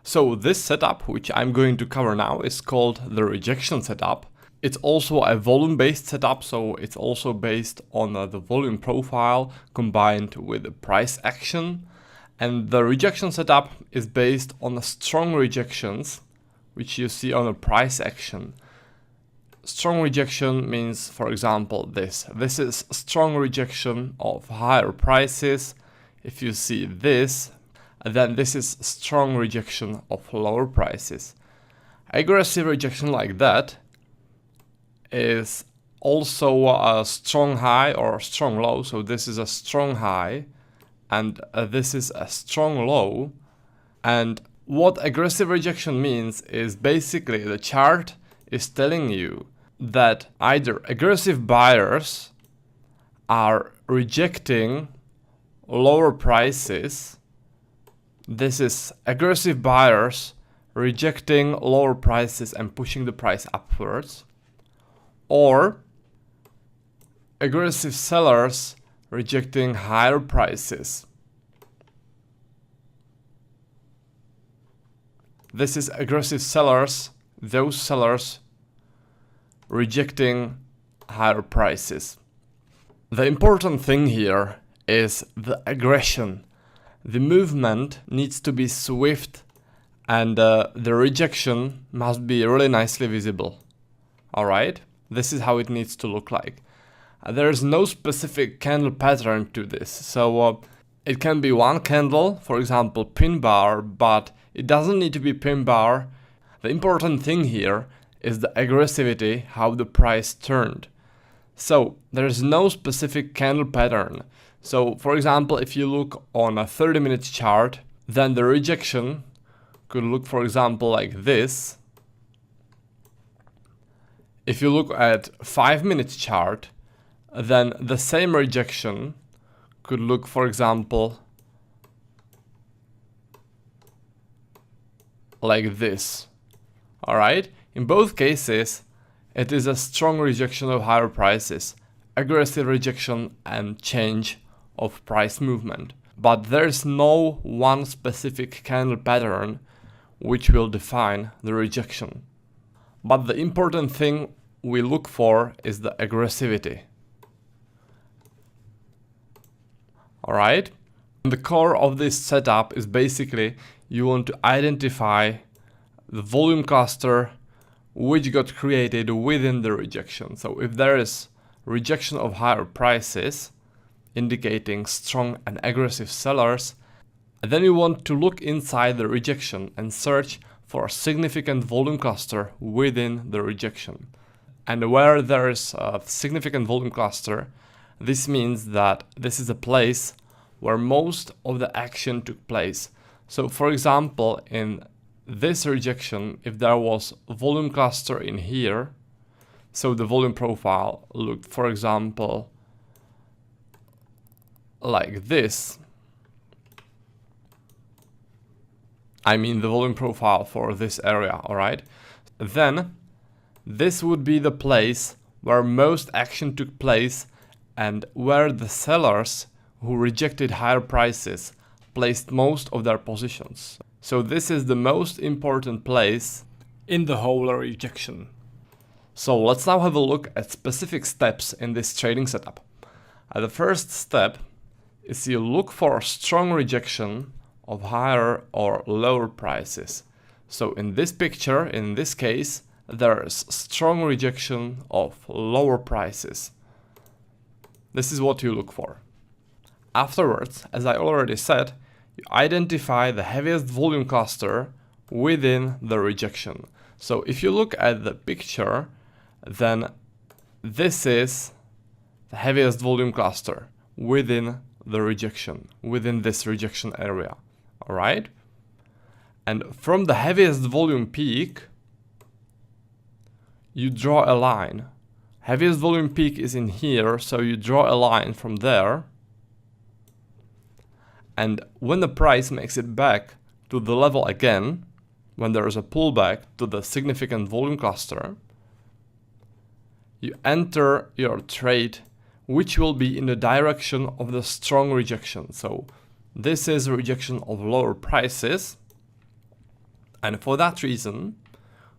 So this setup, which I'm going to cover now, is called the rejection setup. It's also a volume-based setup, so it's also based on the volume profile combined with the price action. And the rejection setup is based on the strong rejections, which you see on the price action. Strong rejection means, for example, this. This is strong rejection of higher prices. If you see this, then this is strong rejection of lower prices. Aggressive rejection like that is also a strong high or strong low. So this is a strong high and this is a strong low. And what aggressive rejection means is basically the chart is telling you that either aggressive buyers are rejecting lower prices. This is aggressive buyers rejecting lower prices and pushing the price upwards, or aggressive sellers rejecting higher prices. This is aggressive sellers, those sellers rejecting higher prices. The important thing here is the aggression. The movement needs to be swift and the rejection must be really nicely visible. Alright, this is how it needs to look like. There is no specific candle pattern to this, so it can be one candle, for example pin bar, but it doesn't need to be pin bar. The important thing here is the aggressivity, how the price turned. So there is no specific candle pattern. So for example, if you look on a 30-minute chart, then the rejection could look, for example, like this. If you look at 5-minute chart, then the same rejection could look, for example, like this. Alright? In both cases, it is a strong rejection of higher prices, aggressive rejection and change of price movement. But there is no one specific candle pattern which will define the rejection. But the important thing we look for is the aggressivity. Alright? The core of this setup is basically you want to identify the volume cluster which got created within the rejection. So if there is rejection of higher prices, indicating strong and aggressive sellers, then you want to look inside the rejection and search for a significant volume cluster within the rejection. And where there is a significant volume cluster, this means that this is a place where most of the action took place. So for example, in this rejection, if there was a volume cluster in here, so the volume profile looked, for example, like this. I mean the volume profile for this area, alright? Then this would be the place where most action took place and where the sellers who rejected higher prices placed most of their positions. So this is the most important place in the whole rejection. So let's now have a look at specific steps in this trading setup. The first step is you look for strong rejection of higher or lower prices. So in this picture, in this case, there is strong rejection of lower prices. This is what you look for. Afterwards, as I already said, you identify the heaviest volume cluster within the rejection. So if you look at the picture, then this is the heaviest volume cluster within the rejection, within this rejection area. Alright? And from the heaviest volume peak, you draw a line. Heaviest volume peak is in here, so you draw a line from there. And when the price makes it back to the level again, when there is a pullback to the significant volume cluster, you enter your trade, which will be in the direction of the strong rejection. So this is rejection of lower prices. And for that reason,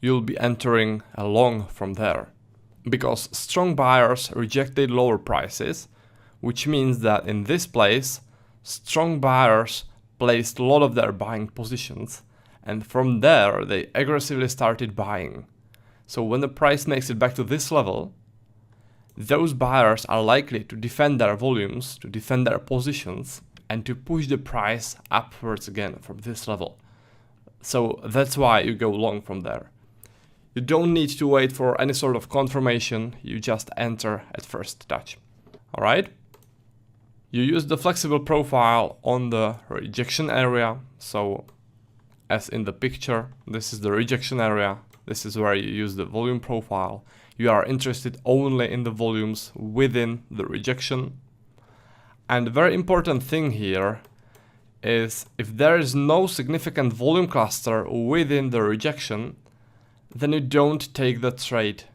you'll be entering a long from there. Because strong buyers rejected lower prices, which means that in this place, strong buyers placed a lot of their buying positions, and from there they aggressively started buying. So when the price makes it back to this level, those buyers are likely to defend their volumes, to defend their positions, and to push the price upwards again from this level. So that's why you go long from there. You don't need to wait for any sort of confirmation, you just enter at first touch. Alright? You use the flexible profile on the rejection area. So as in the picture, this is the rejection area. This is where you use the volume profile. You are interested only in the volumes within the rejection. And the very important thing here is if there is no significant volume cluster within the rejection, then you don't take the trade.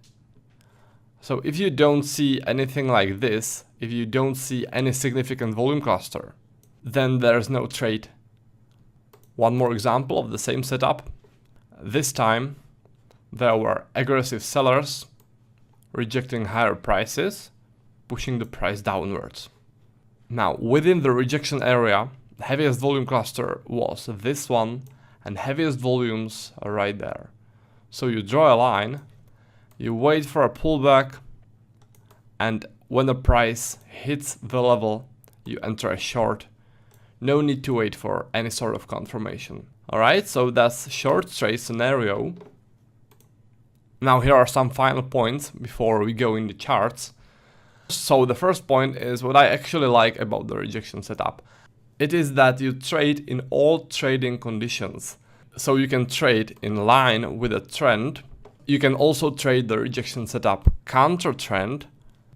So if you don't see anything like this, if you don't see any significant volume cluster, then there's no trade. One more example of the same setup. This time there were aggressive sellers rejecting higher prices, pushing the price downwards. Now within the rejection area, the heaviest volume cluster was this one, and heaviest volumes are right there. So you draw a line, you wait for a pullback, and when the price hits the level, you enter a short. No need to wait for any sort of confirmation. Alright, so that's short trade scenario. Now here are some final points before we go in the charts. So the first point is what I actually like about the rejection setup. It is that you trade in all trading conditions. So you can trade in line with a trend. You can also trade the rejection setup counter trend.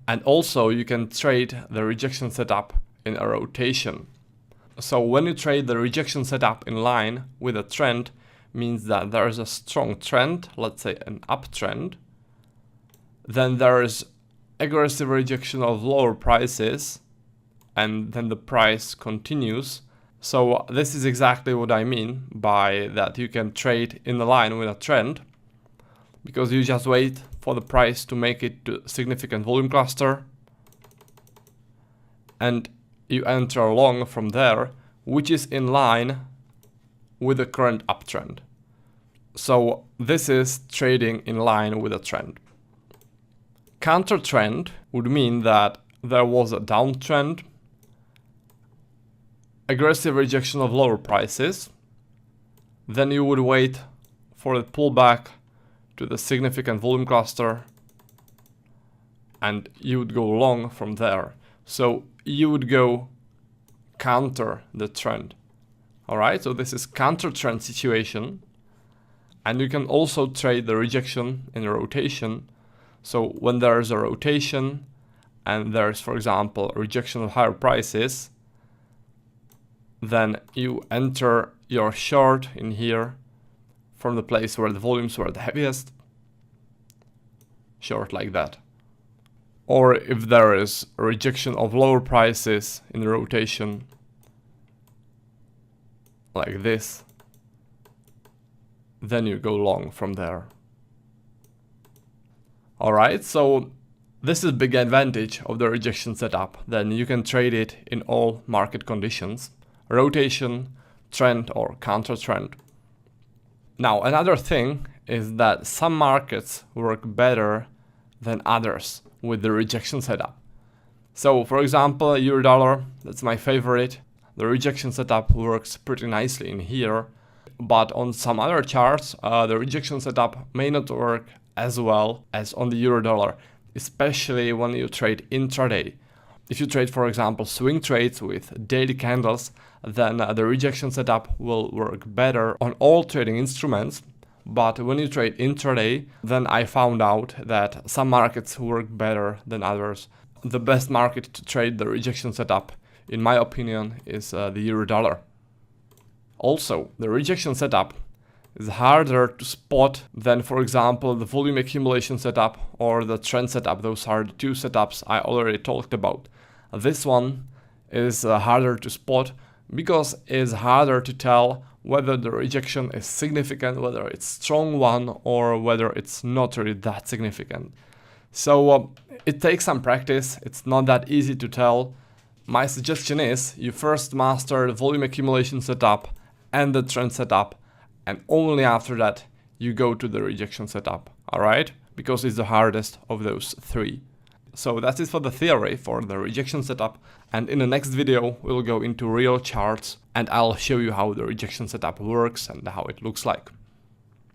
And also you can trade the rejection setup in a rotation. So when you trade the rejection setup in line with a trend, means that there is a strong trend, let's say an uptrend. Then there is aggressive rejection of lower prices, and then the price continues. So this is exactly what I mean by that you can trade in the line with a trend, because you just wait for the price to make it to significant volume cluster, and you enter long from there, which is in line with the current uptrend. So this is trading in line with a trend. Counter trend would mean that there was a downtrend, aggressive rejection of lower prices, then you would wait for the pullback to the significant volume cluster, and you would go long from there. So you would go counter the trend. Alright, so this is counter trend situation, and you can also trade the rejection in a rotation. So when there is a rotation and there is, for example, a rejection of higher prices, then you enter your short in here from the place where the volumes were the heaviest, short like that. Or if there is a rejection of lower prices in the rotation, like this, then you go long from there. Alright, so this is a big advantage of the rejection setup. Then you can trade it in all market conditions, rotation, trend or counter trend. Now another thing is that some markets work better than others with the rejection setup. So for example, euro dollar, that's my favorite. The rejection setup works pretty nicely in here, but on some other charts, the rejection setup may not work as well as on the euro dollar, especially when you trade intraday. If you trade, for example, swing trades with daily candles, then the rejection setup will work better on all trading instruments. But when you trade intraday, then I found out that some markets work better than others. The best market to trade the rejection setup, in my opinion, is the euro dollar. Also, the rejection setup is harder to spot than, for example, the volume accumulation setup or the trend setup. Those are the two setups I already talked about. This one is harder to spot because it's harder to tell whether the rejection is significant, whether it's strong one, or whether it's not really that significant. So it takes some practice, it's not that easy to tell. My suggestion is you first master the volume accumulation setup and the trend setup, and only after that you go to the rejection setup, alright? Because it's the hardest of those three. So that's it for the theory for the rejection setup, and in the next video we'll go into real charts and I'll show you how the rejection setup works and how it looks like.